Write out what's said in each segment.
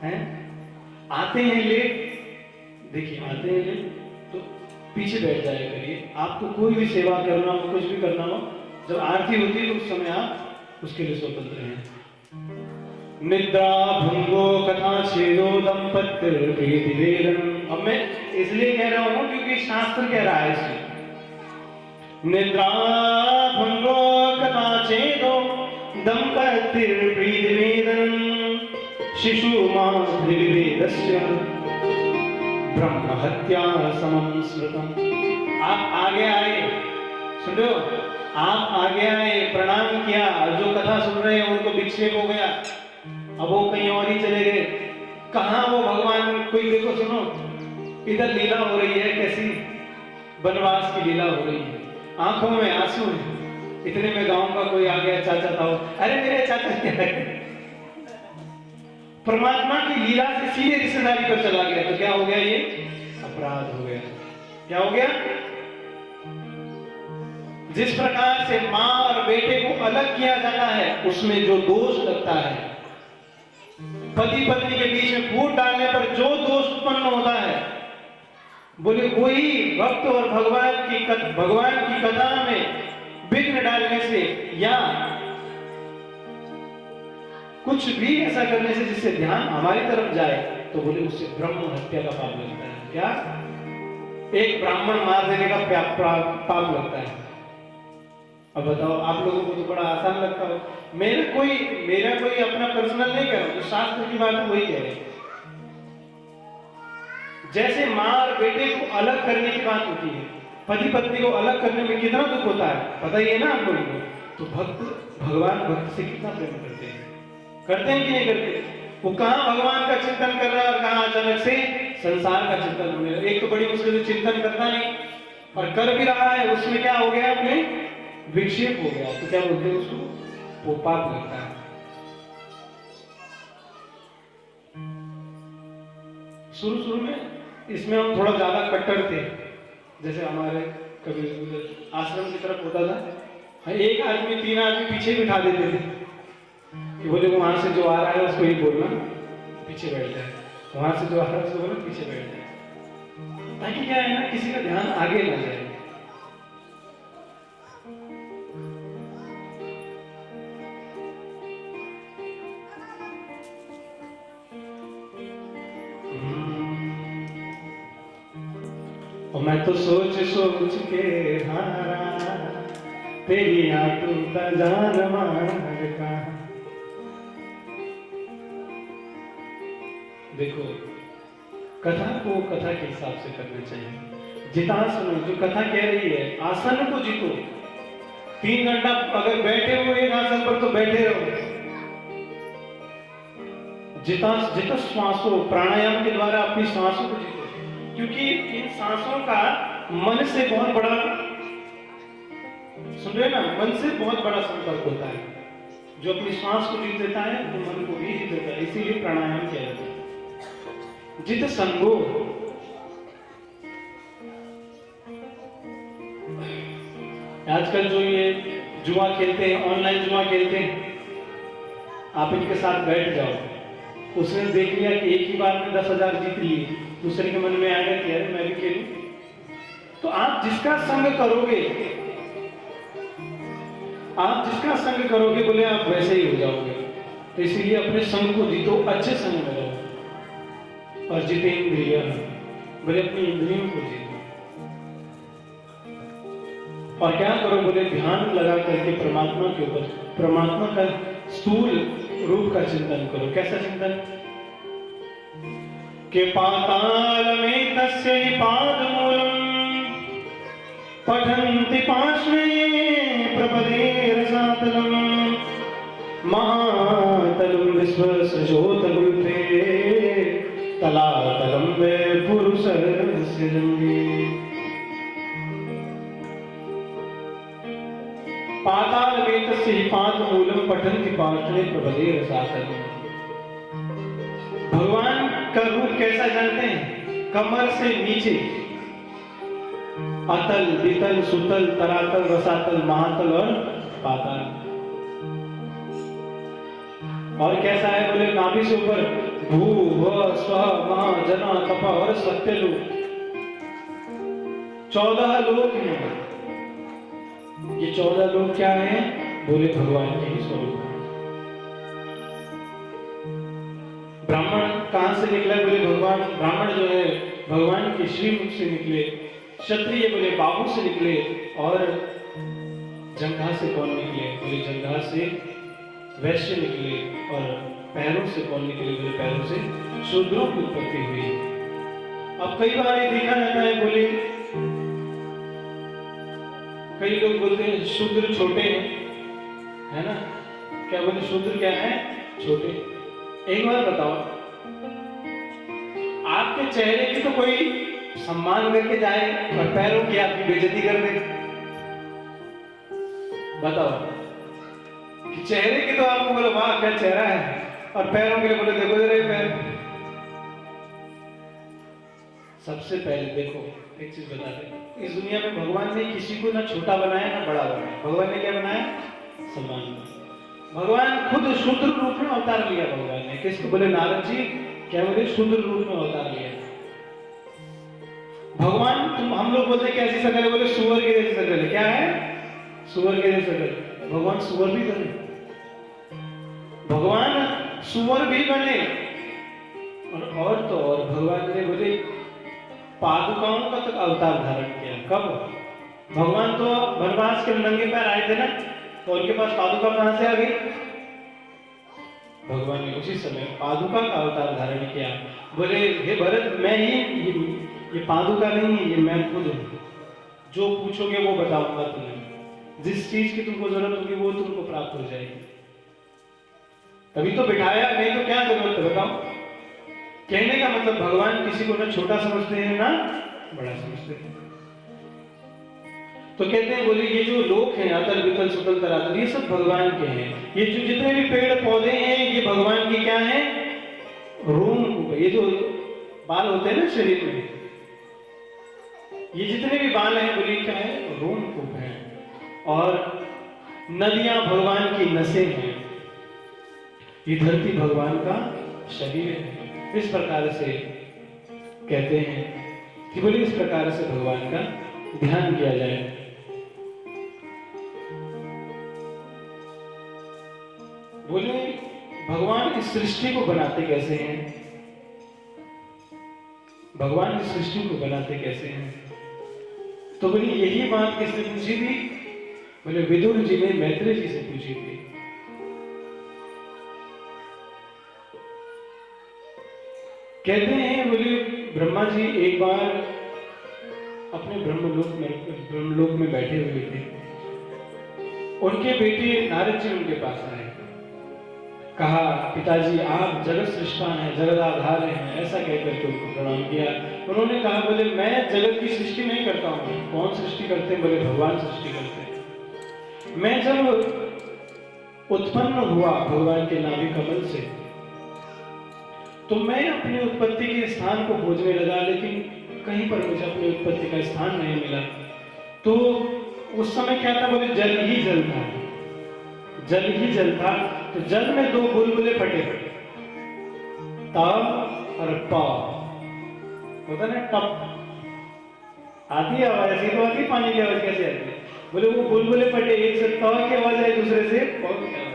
हैं? आते हैं लेट, देखिए आते हैं लेट तो पीछे बैठ जाया करिए। आपको कोई भी सेवा करना हो, कुछ भी करना हो, जब आरती होती है तो उस समय आप उसके लिए स्वतंत्र हैं। निद्रा भंगो कथा छेदो दंपत्य प्रीति वेदन। अब मैं इसलिए कह रहा हूं क्योंकि शास्त्र कह रहा है इसमें। निद्रा भंगो कथा छेदो दंपत्य प्रीति वेदन शिशु मातृवेदस्य ब्रह्म हत्या समम स्मृतम। आप आगे आए, सुन रहे हो, आप आगे आए, प्रणाम किया, जो कथा सुन रहे हैं उनको विक्षेप हो गया, अब वो कहीं और ही चले गए। कहाँ वो भगवान, कोई देखो सुनो, इधर लीला हो रही है, कैसी वनवास की लीला हो रही है, आंखों में आंसू है। इतने में गांव का कोई आ गया, चाचा था, अरे मेरे चाचा क्या है, परमात्मा की लीला से सीधे रिश्तेदारी पर चला गया, तो क्या हो गया, ये अपराध हो गया। क्या हो गया? जिस प्रकार से मां और बेटे को अलग किया जाता है, उसमें जो दोष लगता है, पति पत्नी के बीच में फूट डालने पर जो दोष उत्पन्न होता है, बोले वही भक्त और भगवान की कथा में विघ्न डालने से या कुछ भी ऐसा करने से जिससे ध्यान हमारी तरफ जाए, तो बोले उससे ब्रह्म हत्या का पाप लगता है। क्या? एक ब्राह्मण मार देने का पाप लगता है। अब बताओ, आप लोगों को तो बड़ा आसान लगता हो। मेरा कोई अपना पर्सनल नहीं कह रहा, जो शास्त्र की बात है वही कह रहे। जैसे मां और बेटे को अलग करने की बात होती है, पति पत्नी को अलग करने में कितना दुख होता है, पता ही है ना आप लोगों को। तो भगवान भक्त से कितना प्रेम करते हैं, करते हैं कि नहीं करते? वो कहां भगवान का चिंतन कर रहा है और कहां अचानक से संसार का चिंतन होने लगा। एक तो बड़ी मुश्किल से चिंतन करता नहीं और कर भी रहा है, उसमें क्या हो गया, अपने विक्षेप हो गया, तो क्या बोलते हैं उसको, वो पाप लगता है। शुरू में इसमें हम थोड़ा ज्यादा कट्टर थे, जैसे हमारे कभी आश्रम की तरफ होता था, एक आदमी 3 आदमी पीछे बिठा देते थे कि बोले वहां से जो आ रहा है उसको ही बोलना पीछे बैठ जाए, वहां से जो आ रहा है उसको बोलना पीछे बैठ जाए, ताकि क्या है ना, किसी का ध्यान आगे ना जाए। और मैं तो सोच सोच के हारा, तेरी आतुरता जान मार का। देखो, कथा को कथा के हिसाब से करना चाहिए। जितना सुनो, जो कथा कह रही है, आसन को जीतो। 3 घंटा अगर बैठे हो एक आसन पर तो बैठे रहो। जितना श्वासों, प्राणायाम के द्वारा अपनी सांसों को जीतो, क्योंकि इन सांसों का मन से बहुत बड़ा, सुन रहे ना, मन से बहुत बड़ा संपर्क होता है। जो अपनी सांस को जीत लेता है तो मन को भी जीत लेता है, इसीलिए प्राणायाम किया जाता है। जित संगो, आजकल जो ये जुआ खेलते हैं, ऑनलाइन जुआ खेलते हैं, आप इनके साथ बैठ जाओ, उसने देख लिया कि एक ही बार में 10,000 जीत लिए, दूसरे के मन में आएगा कि यार मैं भी खेलूं। तो आप जिसका संग करोगे बोले आप वैसे ही हो जाओगे। तो इसीलिए अपने संग को जीतो, अच्छे संग में रहो। और जितेंद्रिय, बोले अपनी इंद्रियों को जीतो। और क्या करो, बोले ध्यान लगा करके परमात्मा के ऊपर, परमात्मा का स्थूल रूप का चिंतन करो। कैसा चिंतन? के पाताल में तस्य पादमूलम पठन्ति पार्श्वे प्रपदे रसातलम महातलम विश्वसृजोतगुल्फे तलातलम वे पुरुषस्य जंगे। पाताल में तस्य पादमूलम पठन्ति पार्श्वे प्रपदे रसातलम। भगवान का रूप कैसा जानते हैं? कमर से नीचे अतल, वितल, सुतल, तरातल, रसातल, महातल और पाताल। और कैसा है? बोले नाभि से ऊपर भू व स्व महा जना तप और सत्यलोक, 14 लोक हैं। ये 14 लोग क्या हैं? बोले भगवान के ही स्वरूप हैं। ब्राह्मण कहां से निकला? बोले भगवान, ब्राह्मण जो है भगवान के श्रीमुख से निकले। क्षत्रिय बोले बाहु से निकले। और जंघा से कौन निकले? बोले जंघा से वैश्य निकले। और पैरों से कौन निकले? बोले पैरों से शूद्रों की उत्पत्ति हुई। अब कई बार ये देखा जाता है, बोले कई लोग बोलते हैं शूद्र छोटे हैं, है ना? क्या बोले शूद्र क्या है? छोटे। एक बार बताओ, आपके चेहरे की तो कोई सम्मान करके जाए और पैरों की आपकी बेइज्जती कर दे? बताओ कि चेहरे की तो आपको बोले वाह क्या चेहरा है, और पैरों के लिए बोले देखो जरा ये पैर। सबसे पहले देखो एक चीज बता दे, इस दुनिया में भगवान ने किसी को ना छोटा बनाया ना बड़ा बनाया। भगवान ने क्या बनाया? सम्मान। भगवान खुद शूद्र रूप में अवतार लिया। भगवान ने किसको? बोले नारद जी क्या बोले? शूद्र रूप में अवतार लिया। भगवान, तुम हम लोग बोलते कैसी शकल है? बोले सुअर की जैसी शकल है। क्या है? सुअर की जैसी शकल। भगवान सुअर भी बने, भगवान सुअर भी बने। और तो और भगवान ने बोले पादुकाओं का तक अवतार धारण किया। कब? भगवान तो वनवास के नंगे पैर आए थे ना, तो उनके पास पादुका कहां से आ गई? भगवान ने उसी समय पादुका का अवतार धारण किया। बोले हे भरत, मैं ही ये पादुका नहीं है, ये मैं खुद हूं। जो पूछोगे वो बताऊंगा तुम्हें। जिस चीज की तुमको जरूरत होगी वो तुमको प्राप्त हो जाएगी। तभी तो बिठाया, नहीं तो क्या जरूरत है बताओ? कहने का मतलब भगवान किसी को ना छोटा समझते हैं ना बड़ा समझते हैं। तो कहते हैं, बोले ये जो लोक हैं अतल वितल सुतल तरातल, ये सब भगवान के हैं। ये जो जितने भी पेड़ पौधे हैं ये भगवान के क्या हैं? रोम। ये जो बाल होते हैं ना शरीर में, ये जितने भी बाल हैं बोले क्या है? रोमकूप है। और नदियां भगवान की नसें हैं। ये धरती भगवान का शरीर है। इस प्रकार से कहते हैं कि बोले इस प्रकार से भगवान का ध्यान किया जाए। बोले भगवान इस सृष्टि को बनाते कैसे हैं? भगवान इस सृष्टि को बनाते कैसे हैं? तो बोले यही बात किसने पूछी थी? बोले विदुर जी ने मैत्रेय जी से पूछी थी। कहते हैं बोले ब्रह्मा जी एक बार अपने ब्रह्मलोक में बैठे हुए थे। उनके बेटे नारद जी उनके पास आए। कहा पिताजी आप जगत सृष्टान हैं, जगत आधार हैं, ऐसा कहकर के उनको प्रणाम किया। उन्होंने कहा बोले मैं जगत की सृष्टि नहीं करता हूँ। कौन सृष्टि करते हैं? बोले भगवान सृष्टि करते हैं। मैं जब उत्पन्न हुआ भगवान के नाभि कमल से, तो मैं अपनी उत्पत्ति के स्थान को खोजने लगा, लेकिन कहीं पर मुझे अपनी उत्पत्ति का स्थान नहीं मिला। तो उस समय क्या था? बोले जल ही जल था, जल ही जल था। तो जल में दो बुलबुले फटे, ता और पा। होता ना टप आती है आवाज, ऐसी तो आती, पानी की आवाज कैसे आती है? बोले वो बुलबुले फटे, एक से ता की आवाज आई, दूसरे से पा की आवाज।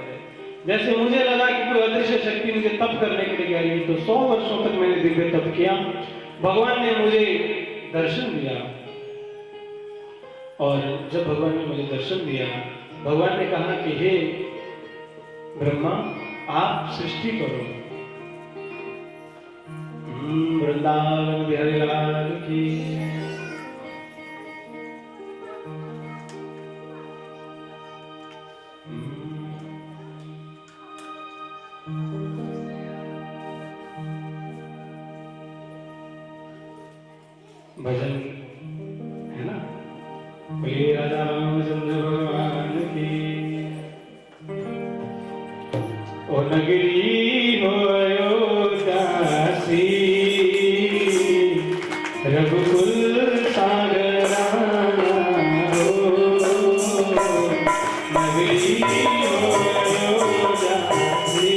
जैसे मुझे लगा कि कोई अदृश्य शक्ति मुझे तप करने के लिए आई, तो 100 वर्षों तक मैंने दिव्य तप किया। भगवान ने मुझे दर्शन दिया, और जब भगवान ने मुझे दर्शन दिया, भगवान ने कहा कि हे ब्रह्मा आप सृष्टि करो। वृंदावन बिहारी लाल की। भजन है ना, बोलिए राजा रामचंद्र भगवान की। ओ नगरी हो अयोध्यासी, रघुकुल सागरा हो। नगरी हो अयोध्यासी,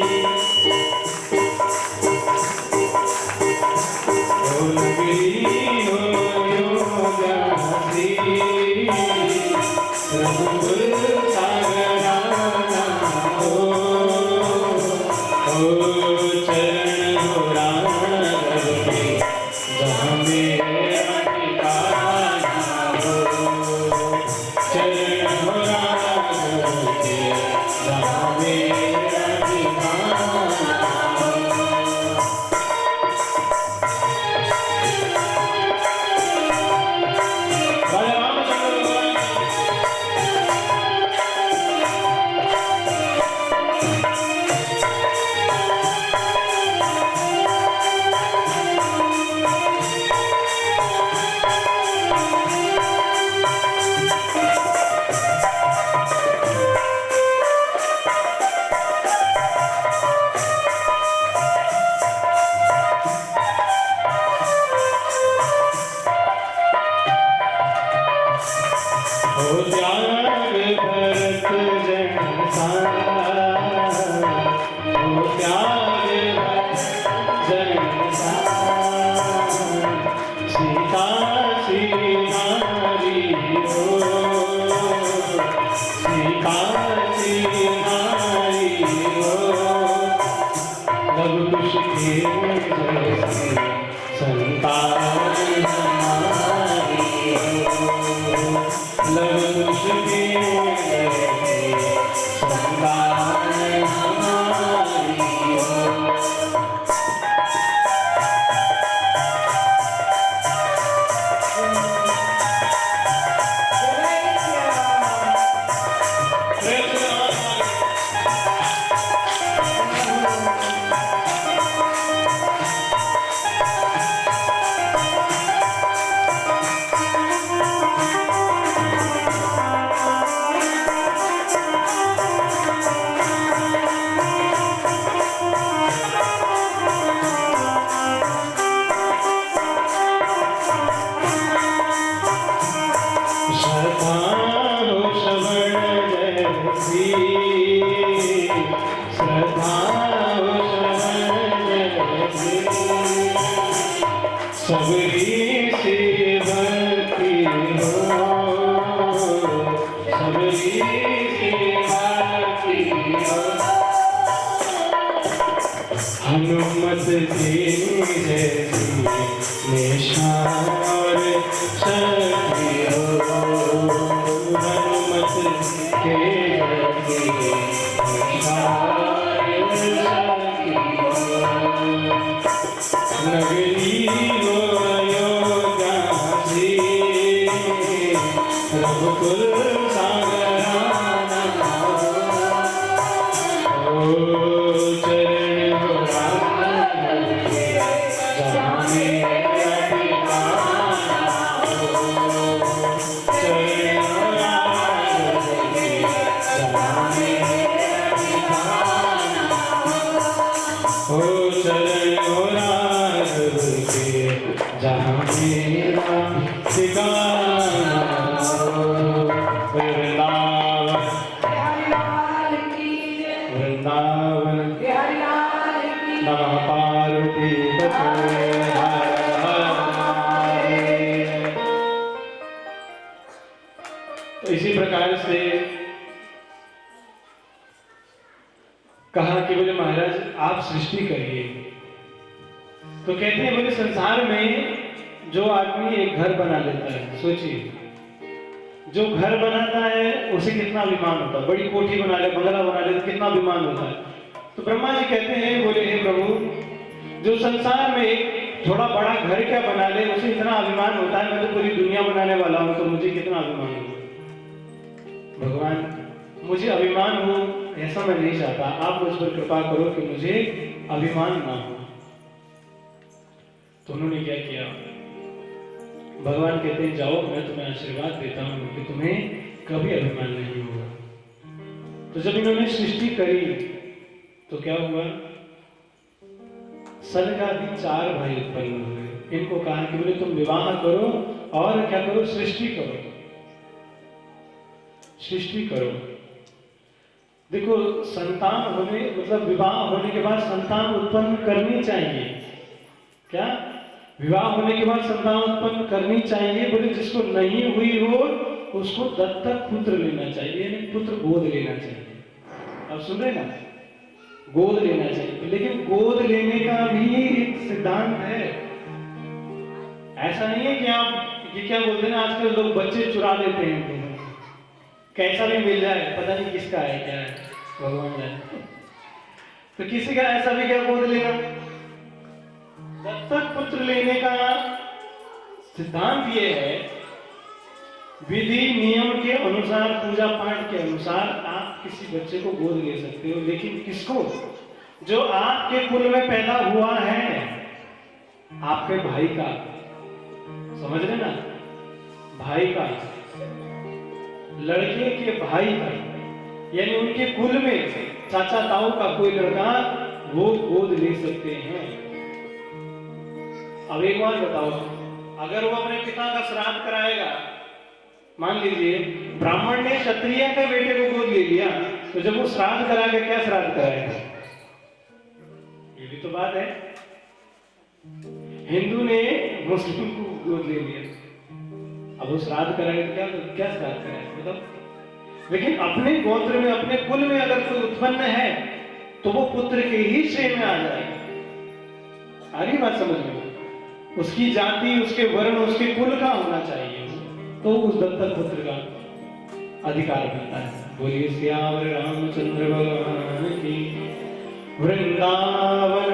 जैसी संतान हमारी हो, लव मुझके जैसी संतान हमारी हो। सबरी से भक्ति हो, सबरी से भक्ति हो। हनुमत जी जैसी निशान और शक्ति हो, हनुमत के जैसी निशान शक्ति हो। नगरी हो अयोध्या जी, रघुकुल सागराना हो, चरण हो राम के जहाँ मेरा ठिकाना हो, चरण हो राम के जहाँ मेरा ठिकाना हो, चरण हो जहाँ मेरा ठिकाना हो। वृंदावन वृंदावन नमः पार्वती पते। तो इसी प्रकार से कहा कि बोले महाराज आप सृष्टि करिए। तो कहते हैं बोले संसार में जो आदमी एक घर बना लेता है, सोचिए जो घर बनाता है उसे कितना अभिमान होता है, बड़ी कोठी बना ले, बंगला बना ले तो कितना अभिमान होता है। तो ब्रह्मा जी कहते हैं बोले हे प्रभु, जो संसार में एक थोड़ा बड़ा घर क्या बना ले उसे इतना अभिमान होता है, मैं तो पूरी दुनिया बनाने वाला हूं तो मुझे कितना अभिमान होगा। भगवान मुझे अभिमान हो ऐसा मैं नहीं चाहता, आप मुझ पर कृपा करो कि मुझे अभिमान ना हो। तो उन्होंने क्या किया, भगवान कहते हैं जाओ मैं तुम्हें आशीर्वाद देता हूं कि तुम्हें कभी अभिमान नहीं होगा। तो जब इन्होंने सृष्टि करी तो क्या हुआ, सनक आदि 4 भाई उत्पन्न हुए। इनको कहा कि बोले तुम विवाह करो और क्या करो, सृष्टि करो, सृष्टि करो। देखो संतान होने मतलब विवाह होने के बाद संतान उत्पन्न करनी चाहिए। क्या विवाह होने के बाद संतान उत्पन्न करनी चाहिए, बोले जिसको नहीं हुई हो उसको दत्तक पुत्र लेना चाहिए, यानी पुत्र गोद लेना चाहिए। अब सुन रहे ना, गोद लेना चाहिए। लेकिन गोद लेने का भी एक सिद्धांत है। ऐसा नहीं है कि आप ये क्या बोलते हैं आजकल लोग बच्चे चुरा लेते हैं, कैसा भी मिल जाए, पता नहीं किसका है क्या है, भगवान जाने। तो किसी का ऐसा भी क्या गोद लेना। दत्तक पुत्र लेने का सिद्धांत ये है, विधि नियम के अनुसार, पूजा पाठ के अनुसार आप किसी बच्चे को गोद ले सकते हो, लेकिन किसको, जो आपके कुल में पैदा हुआ है, आपके भाई का, समझ रहे ना, भाई का, लड़के के भाई का, यानी उनके कुल में चाचा ताऊ का कोई लड़का वो गोद ले सकते हैं। अब एक बात बताओ, अगर वो अपने पिता का श्राद्ध कराएगा, मान लीजिए ब्राह्मण ने क्षत्रिय के बेटे को गोद ले लिया, तो जब वो श्राद्ध कराएगा क्या श्राद्ध कराएगा, ये भी तो बात है। हिंदू ने मुस्लिम को गोद ले लिया, अब वो श्राद्ध कराएगा तो क्या श्राद्ध कराएगा बताओ। लेकिन अपने गोत्र में, अपने कुल में अगर कोई उत्पन्न है तो वो पुत्र के ही श्रेय में आ जाएगा। आ रही बात समझ में? उसकी जाति, उसके वर्ण, उसके कुल का होना चाहिए, तो उस दत्तक पुत्र का अधिकार बनता है। बोलिए सियावर रामचंद्र भगवान की, वृंदावन।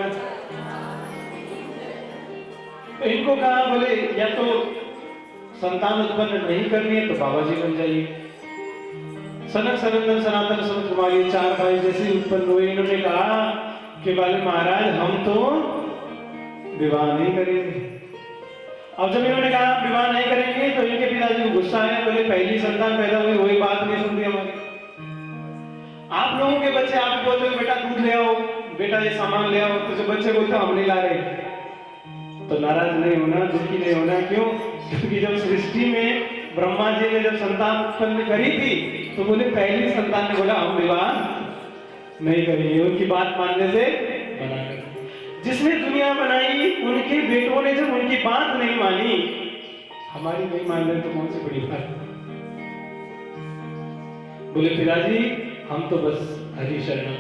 तो इनको कहा बोले या तो संतान उत्पन्न नहीं करनी है तो बाबा जी बन जाइए। सनक सनंदन सनातन सनत कुमार ये चार भाई जैसे उत्पन्न हुए, इन्होंने कहा कि बोले महाराज हम तो विवाह नहीं करेंगे। अब जब इन्होंने कहा विवाह नहीं करेंगे तो इनके पिताजी को गुस्सा आया, बोले पहली संतान पैदा हुई वही बात नहीं सुनती हमारी। आप लोगों के बच्चे आप बोलते हो बेटा दूध ले आओ, बेटा ये सामान ले आओ, तो जो बच्चे बोलते हम नहीं ला रहे, तो नाराज नहीं होना, दुखी नहीं होना। क्यों? क्योंकि जब सृष्टि में ब्रह्मा जी ने जब संतान उत्पन्न करी थी तो बोले पहली संतान ने बोला हम विवाह नहीं करेंगे, उनकी बात मानने से मना कर। जिसने दुनिया बनाई उनके बेटों ने जब उनकी बात नहीं मानी, हमारी नहीं मान रहे तो कौन सी बड़ी बात। बोले पिताजी हम तो बस हरि शरणम,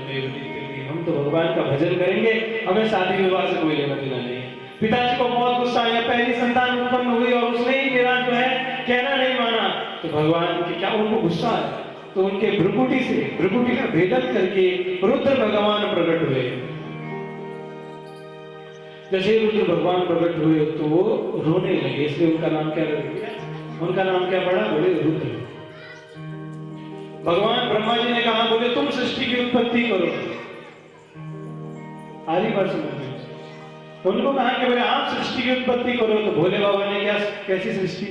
हम तो भगवान का भजन करेंगे, हमें शादी विवाह से कोई लेना देना नहीं है। पिताजी को बहुत गुस्सा आया, पहली संतान उत्पन्न हुई और उसने ही मेरा जो है कहना नहीं माना, तो भगवान की क्या उनको गुस्सा आया, तो उनके भ्रुकुटी का भेदन करके रुद्र भगवान प्रकट हुए। जैसे रुद्र भगवान प्रकट हुए तो वो रोने लगे, इसलिए उनका नाम क्या रख दिया? उनका नाम क्या पड़ा? बोले रुद्र। भगवान ब्रह्मा जी ने कहा बोले तुम सृष्टि की उत्पत्ति करो। आरी बात समझ में? उनको कहा कि बोले आप सृष्टि की उत्पत्ति करो, तो भोले बाबा ने क्या कैसी सृष्टि?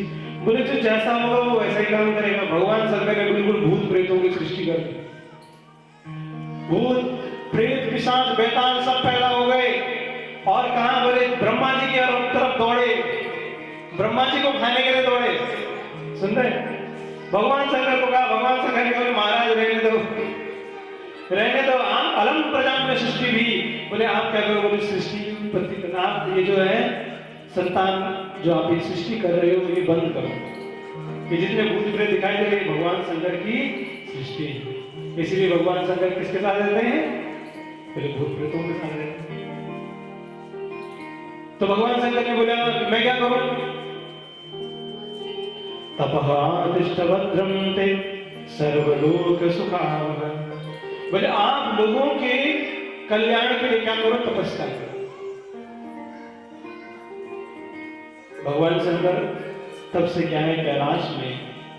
बोले जो जैसा होगा वो वैसा ही काम करेगा। भगवान शंकर ने बिल्कुल भूत प्रेतों की सृष्टि कर दी, भूत प्रेत पिशाच बेताल सब पैदा हो गए और कहा बोले ब्रह्मा जी की तरफ दौड़े, ब्रह्मा जी को खाने के लिए दौड़े। सुन रहे? भगवान शंकर को कहा, भगवान शंकर ने बोले महाराज रहने दो आप अलम प्रजा में सृष्टि भी। बोले आप क्या करो? बोले सृष्टि की उत्पत्ति करना, आप ये जो है संतान जो आप ये सृष्टि कर रहे हो ये बंद करो। ये जितने भूत प्रेत दिखाई दे रहे भगवान शंकर की सृष्टि है, इसलिए भगवान शंकर किसके साथ रहते हैं? बोले भूत प्रेतों के साथ रहते हैं। तो भगवान शंकर ने बोला मैं क्या करूं? तपहातिष्ठभद्रं ते सर्वलोक सुखावह। बोले आप लोगों के कल्याण के लिए क्या करो? तपस्या करो। भगवान शंकर तब से क्या है कैलाश में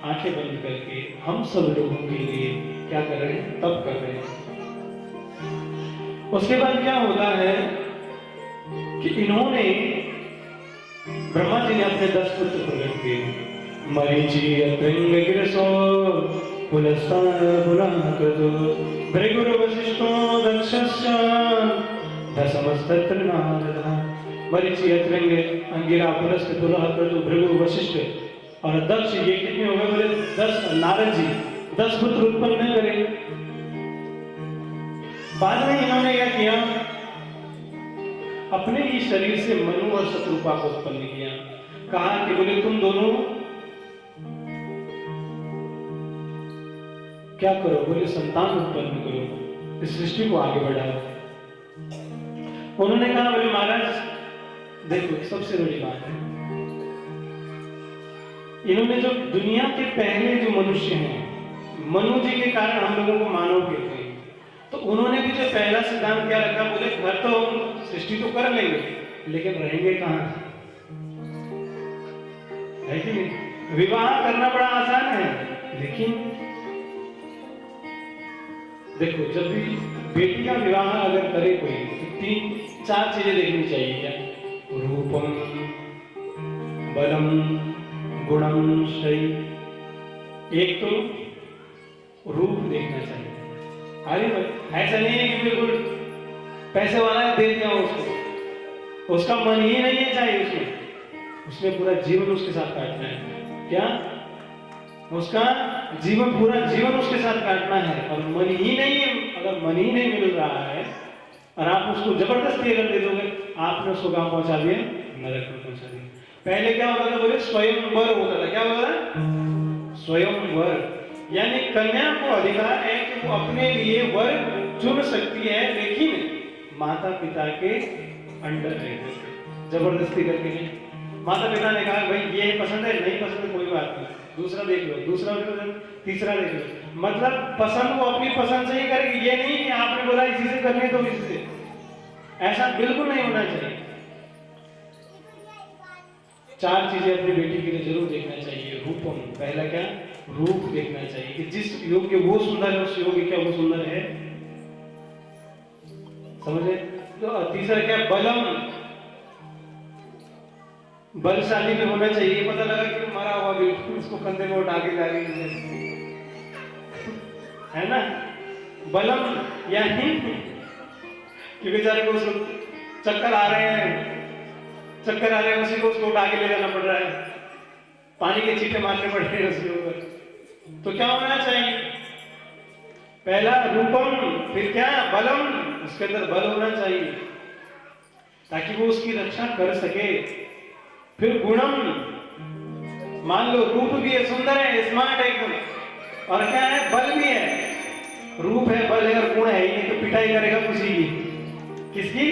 आंखें बंद करके हम सब लोगों के लिए क्या कर रहे हैं? तप कर रहे हैं। उसके बाद क्या होता है कि इन्होंने ब्रह्मा जी ने अपने 10 पुत्र प्रकट किए। मरीचि अत्रिंग गिरसो पुलस्तान पुराकृतो भृगुर वशिष्ठो दक्षस्य दशमस्तत्र नारदः। मरीचि अत्रिंग अंगिरा पुलस्त पुराकृतो भृगु वशिष्ठ और दक्ष, ये कितने हो गए? बोले 10। नारद जी 10 पुत्र उत्पन्न करे। बाद में इन्होंने क्या किया? अपने ही शरीर से मनु और शत्रुपा को उत्पन्न किया। कहा कि बोले तुम दोनों क्या करो? बोले संतान उत्पन्न करो, इस सृष्टि को आगे बढ़ाओ। उन्होंने कहा बोले महाराज देखो सबसे बड़ी बात है, इन्होंने जो दुनिया के पहले जो मनुष्य हैं, मनु जी के कारण हम लोगों को मानव कहते हैं, तो उन्होंने भी जो पहला सिद्धांत क्या रखा? बोले घर तो सृष्टि तो कर लेंगे लेकिन रहेंगे कहां? है कि नहीं? विवाह करना बड़ा आसान है, लेकिन देखो जब भी बेटी का विवाह अगर करे कोई तो 3-4 चीजें देखनी चाहिए। क्या? रूपम बलम गुणम श्रेय। एक तो रूप देखना चाहिए। अरे भाई ऐसा नहीं है कि बिल्कुल पैसे वाला है दे दिया उसको, उसका मन ही नहीं है चाहिए उसमें पूरा जीवन उसके साथ काटना है। क्या? उसका जीवन पूरा जीवन उसके साथ काटना है और मन ही नहीं है। अगर मन ही नहीं मिल रहा है और आप उसको जबरदस्ती अगर दे दोगे, आपने उसको कहां पहुंचा दिया? नरक में पहुंचा दिया। पहले क्या होता था? बोले स्वयंवर होता था। क्या होता था? स्वयंवर, यानी कन्या को अधिकार है कि वो अपने लिए वर चुन सकती है, लेकिन माता पिता के अंडर जबरदस्ती करके नहीं। माता पिता ने कहा भाई ये पसंद है, नहीं पसंद है कोई बात नहीं, दूसरा देख लो, दूसरा देख लो, तीसरा देख लो। मतलब पसंद वो अपनी पसंद से ही करेगी, ये नहीं कि आपने बोला इसी से करनी तो इसी से, ऐसा बिल्कुल नहीं होना चाहिए। चार चीजें अपनी बेटी के लिए जरूर देखना चाहिए। रूपम, पहला क्या, रूप देखना चाहिए कि जिस योग्य वो सुंदर है उस योग्य क्या वो सुंदर है, समझे। तो तीसरा क्या, बलम, बलशाली भी होना चाहिए। पता लगा कि मरा हुआ बिल्कुल उसको कंधे में उठा के जा रही है ना। बलम यानी कि बेचारे को उसको चक्कर आ रहे हैं, चक्कर आ रहे हैं, उसी को उसको उठा के ले जाना पड़ रहा है, पानी के छींटे मारने पड़ रहे हैं उसके ऊपर। तो क्या होना चाहिए, पहला रूपम, फिर क्या बलम, उसके अंदर बल होना चाहिए ताकि वो उसकी रक्षा कर सके। फिर गुणम, मान लो रूप भी है, सुंदर है, स्मार्ट है एकदम, और क्या है, बल भी है। रूप है, बल है और गुण है ही नहीं तो पिटाई करेगा किसी की, किसकी,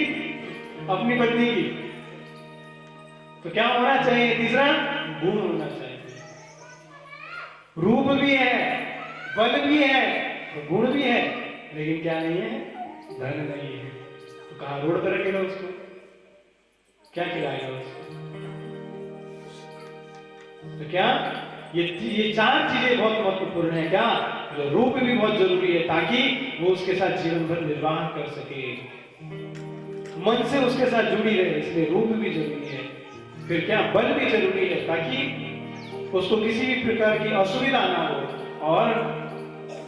अपनी पत्नी की। तो क्या होना चाहिए, तीसरा गुण होना चाहिए। रूप भी है, बल भी है, गुण भी है, लेकिन क्या नहीं है, धन नहीं है। तो कहां रोड पर रखेगा उसको, क्या खिलाएगा उसको। तो क्या ये चार चीजें बहुत महत्वपूर्ण है। क्या, जो रूप भी बहुत जरूरी है ताकि वो उसके साथ जीवन भर निर्वाह कर सके, मन से उसके साथ जुड़ी रहे, इसलिए रूप भी जरूरी है। फिर क्या, बल भी जरूरी है ताकि उसको किसी भी प्रकार की असुविधा ना हो, और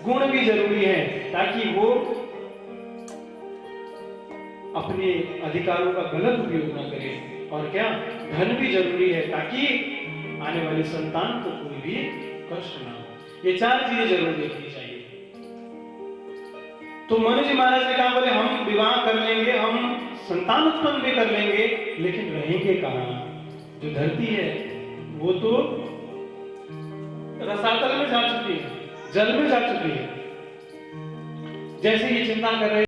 गुण भी जरूरी है ताकि वो अपने अधिकारों का गलत उपयोग ना करे। और क्या, धन भी जरूरी है ताकि आने वाली संतान को कोई भी कष्ट ना हो। ये चार चीजें जरूर देखनी चाहिए। तो मनु जी महाराज ने कहा, बोले हम विवाह कर लेंगे, हम संतान उत्पन्न भी कर लेंगे, लेकिन रहेंगे कहां। जो धरती है वो तो रसातल में जा चुकी है, जल में जा चुकी है। जैसे ये चिंता कर रहे